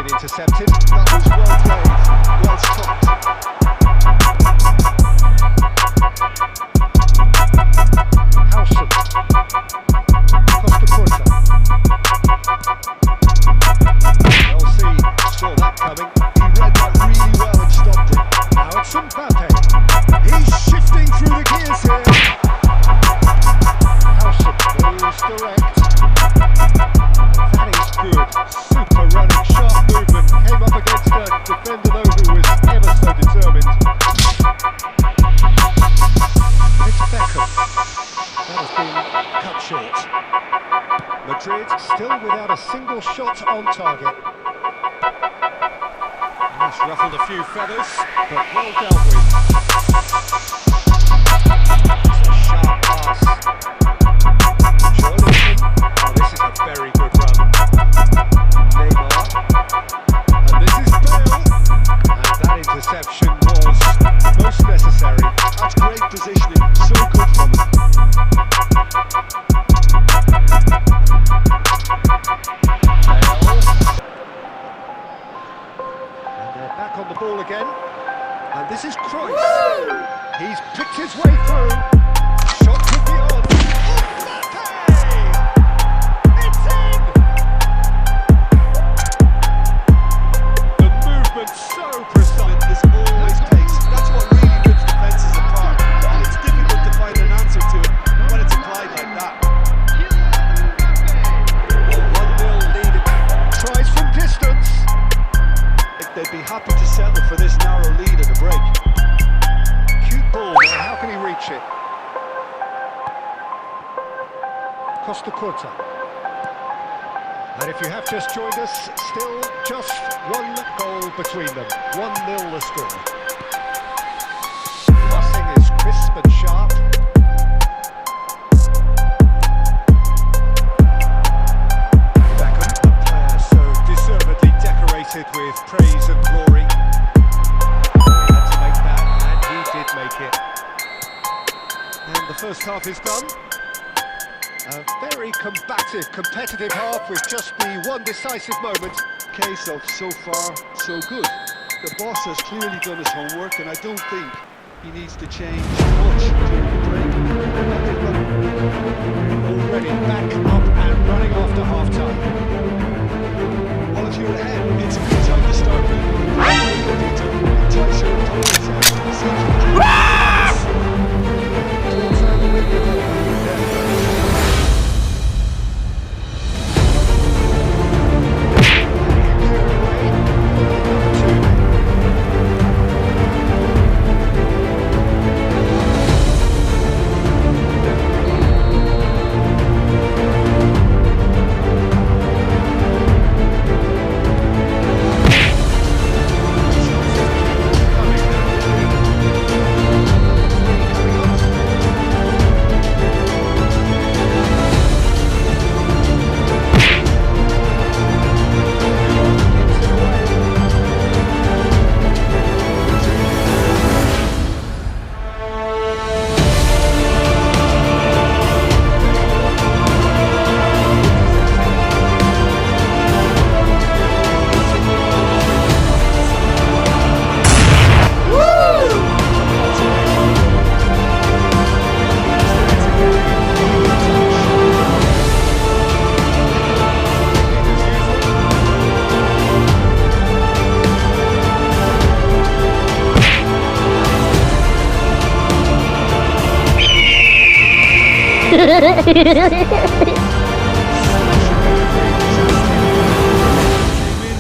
Intercepted. That was well played, well stopped. Howson. Costa Curta. LC saw that coming. He read that really well and stopped it. Now it's Mbappe. He's shifting through the gears here. Howson goes direct. That is good. Super running, sharp movement. Came up against a defender though who was ever so determined. It's Beckham. That has been cut short. Madrid still without a single shot on target. That's ruffled a few feathers, but well dealt with. It's a sharp pass. Jordan. Oh, this is a very good run. Neymar. And this is Bale. And that interception was most necessary. That's great positioning. So good from him. Back on the ball again, and this is Cruyff. Woo! He's picked his way through. Shot could be on. It's in. The movement so precise. There's always pace. That's what really puts defences apart, and it's difficult to find an answer to it when it's applied like that. 1-0 lead. Tries from distance. They'd be happy to settle for this narrow lead at the break. Cute ball there, how can he reach it? Costa Curta. And if you have just joined us, still just one goal between them. 1-0 the score. Passing is crisp and sharp. Beckham, a player so deservedly decorated with praise and glory. He had to make that, and he did make it. And the first half is done. A very combative, competitive half with just the one decisive moment. Case of so far, so good. The boss has clearly done his homework, and I don't think he needs to change much during the break. Already back up and running after half-time. Well, if you're ahead, it's a good time to start moving. Entice your opponents out.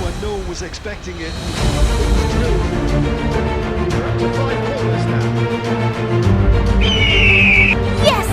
When no one was expecting it, it was drilled. We're up to 5 corners now. yes!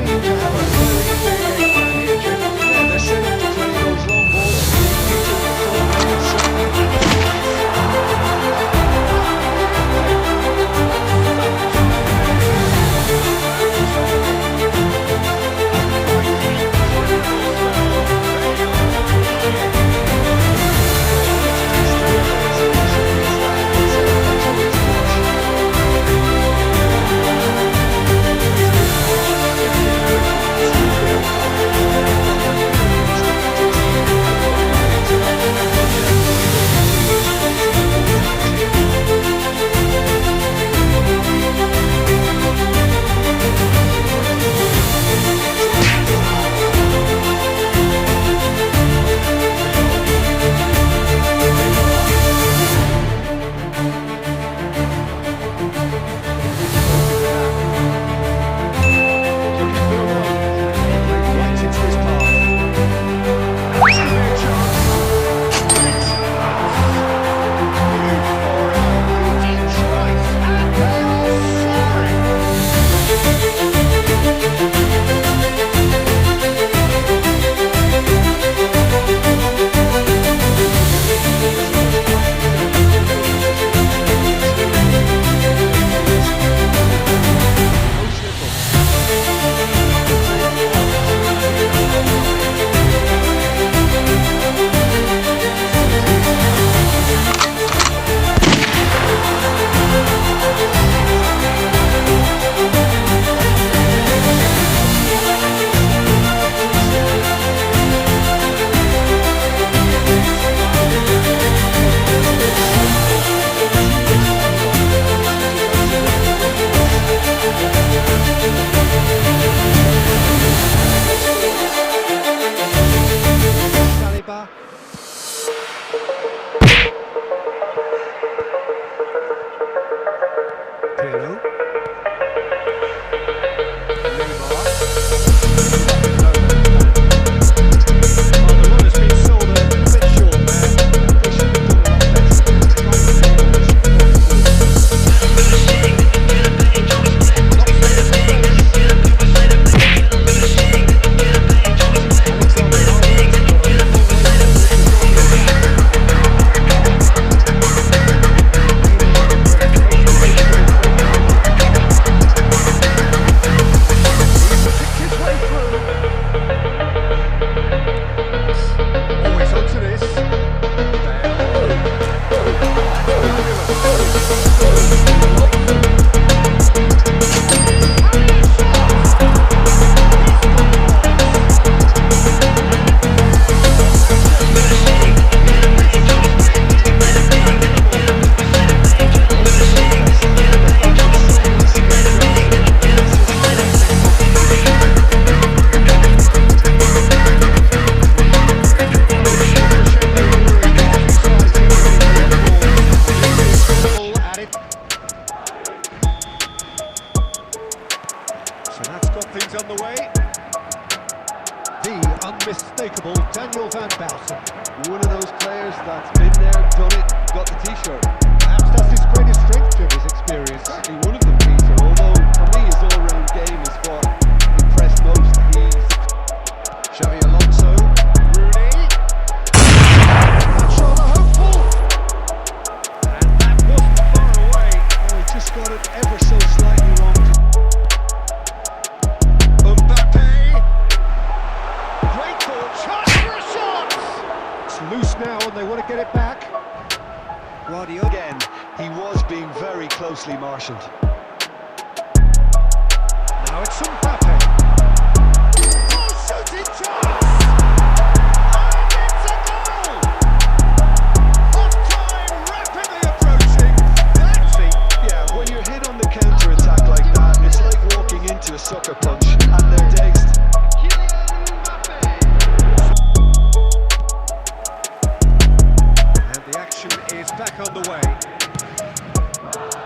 Seem to have a very big advantage in unmistakable Daniel Van Bouten. One of those players that's been there, done it, got the t-shirt. Perhaps that's his greatest strength, Jim, his experience. Certainly one of them, Peter, although for me his all-round game is what impressed most. Xavi Alonso, Rooney. That's rather hopeful. And that wasn't far away. Oh, he just got it ever so slightly wrong. Mbappe. Great ball, chance for a shot. It's loose now and they want to get it back. Guardiola. Again, he was being very closely marshalled. Now it's Mbappe. Oh, shooting chance! And it's a goal! Half-time rapidly approaching. That's it. Yeah, when you're hit on the counter-attack like that, it's like walking into a sucker punch, and they're dazed. And the action is back on the way.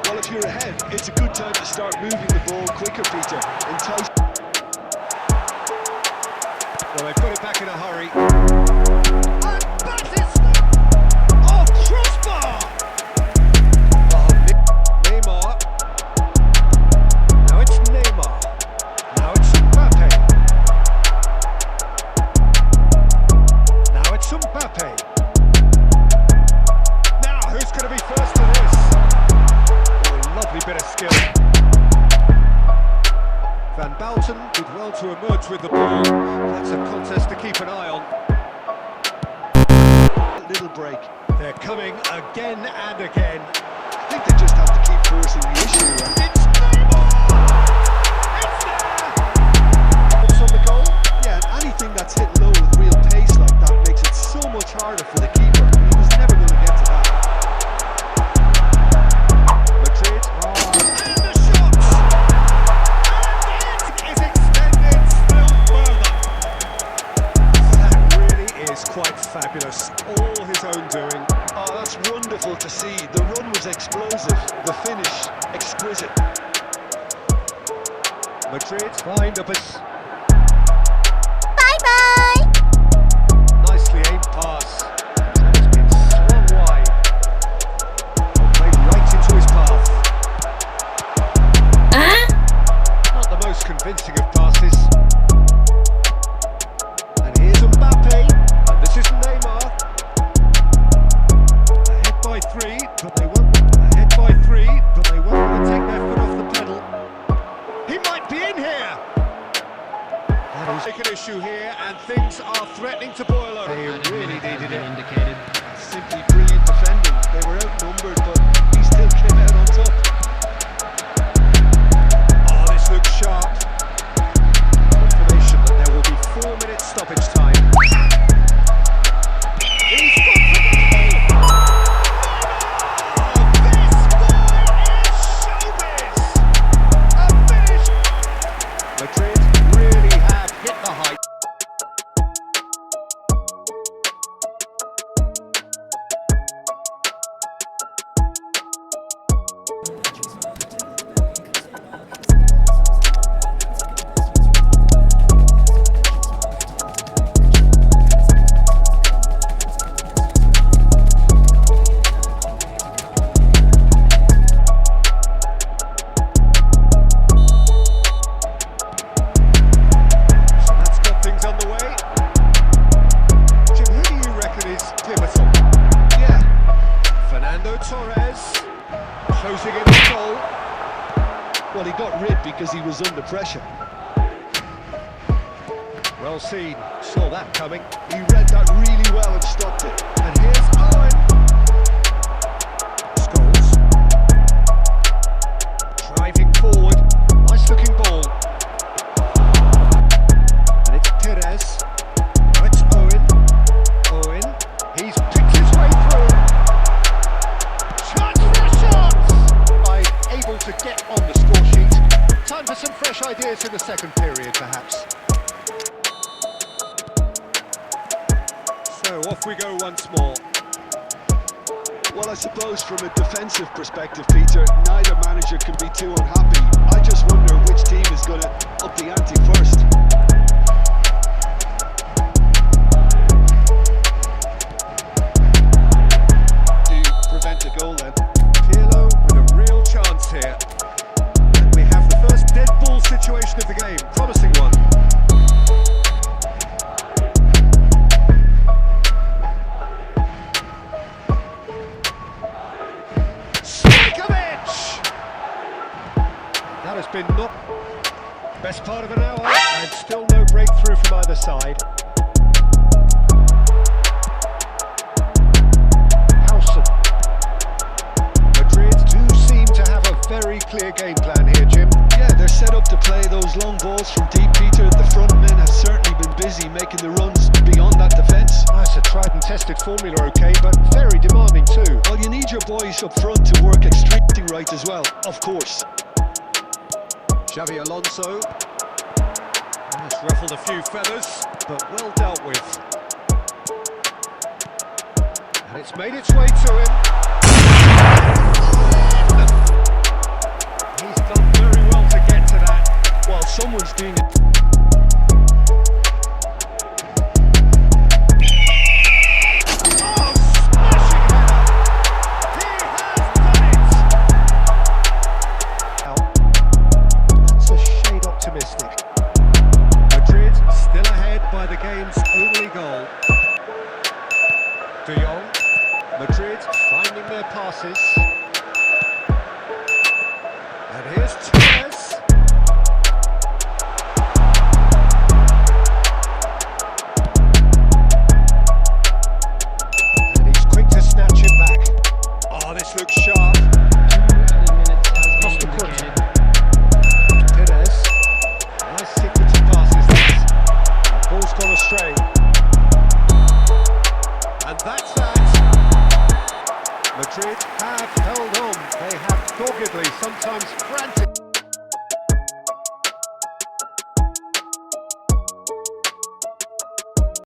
Well, if you're ahead, it's a good time to start moving the ball quicker, Peter. Entice. Well, they put it back in a hurry. And Batista! Oh, crossbar! Oh, Neymar. Now it's Neymar. Now it's Mbappe. Now it's Mbappe. Now, who's going to be first to this? Oh, lovely bit of skill. Van Bouten did well to emerge with the ball. That's a contest to keep an eye on. Little break. They're coming again and again. I think they just have to keep forcing the issue. Right? It's Neymar! It's there! What's on the goal? Yeah, and anything that's hit low with real pace like that makes it so much harder for the keeper. He was never going to get to that. Madrid. And the shot! And it is extended still further. That really is quite fabulous. All his own doing. Oh, that's wonderful to see. The run was explosive, the finish exquisite. Madrid find a bit. Bye-bye! Nicely aimed pass. And it's been swung wide. Played right into his path. Not the most convincing of passes. And here's Mbappe. And this is Neymar. Ahead by three, but they won't. Ahead by three, but they won't want to take their foot off the pedal. He might be in here. That'll take an issue here, and things are threatening to boil over. They really needed it. Indicated. Simply brilliant defending. They were outnumbered, but he still came out on top. Oh, this looks sharp. Confirmation that there will be 4 minutes stoppage time. He's got the goal! Oh, this boy is showbiz! A finish! Madrid really have hit the height. So that's got things underway. Jim, who do you reckon is pivotal? Yeah, Fernando Torres closing in the goal. well, he got rid because he was under pressure. Well seen, saw that coming. He read that really well and stopped it. And here's Owen. Scholes. Driving forward. Nice looking ball. And it's Perez. Now it's Owen. Owen. He's picked his way through. Chance for a shot! Able to get on the score sheet. Time for some fresh ideas in the second period, perhaps. So off we go once more. Well, I suppose from a defensive perspective, Peter, neither manager can be too unhappy. I just wonder which team is going to up the ante first. best part of an hour, and still no breakthrough from either side. Madrid do seem to have a very clear game plan here, Jim. Yeah, they're set up to play those long balls from deep, Peter. The front men have certainly been busy making the runs beyond that defence. That's a tried and tested formula, okay, but very demanding too. Well, you need your boys up front to work extremely right as well, of course. Xavi Alonso. Has ruffled a few feathers, but well dealt with. And it's made its way to him. He's done very well to get to that. Well, someone's doing it. Oh, smashing header! He has done it! That's a shade optimistic. Madrid still ahead by the game's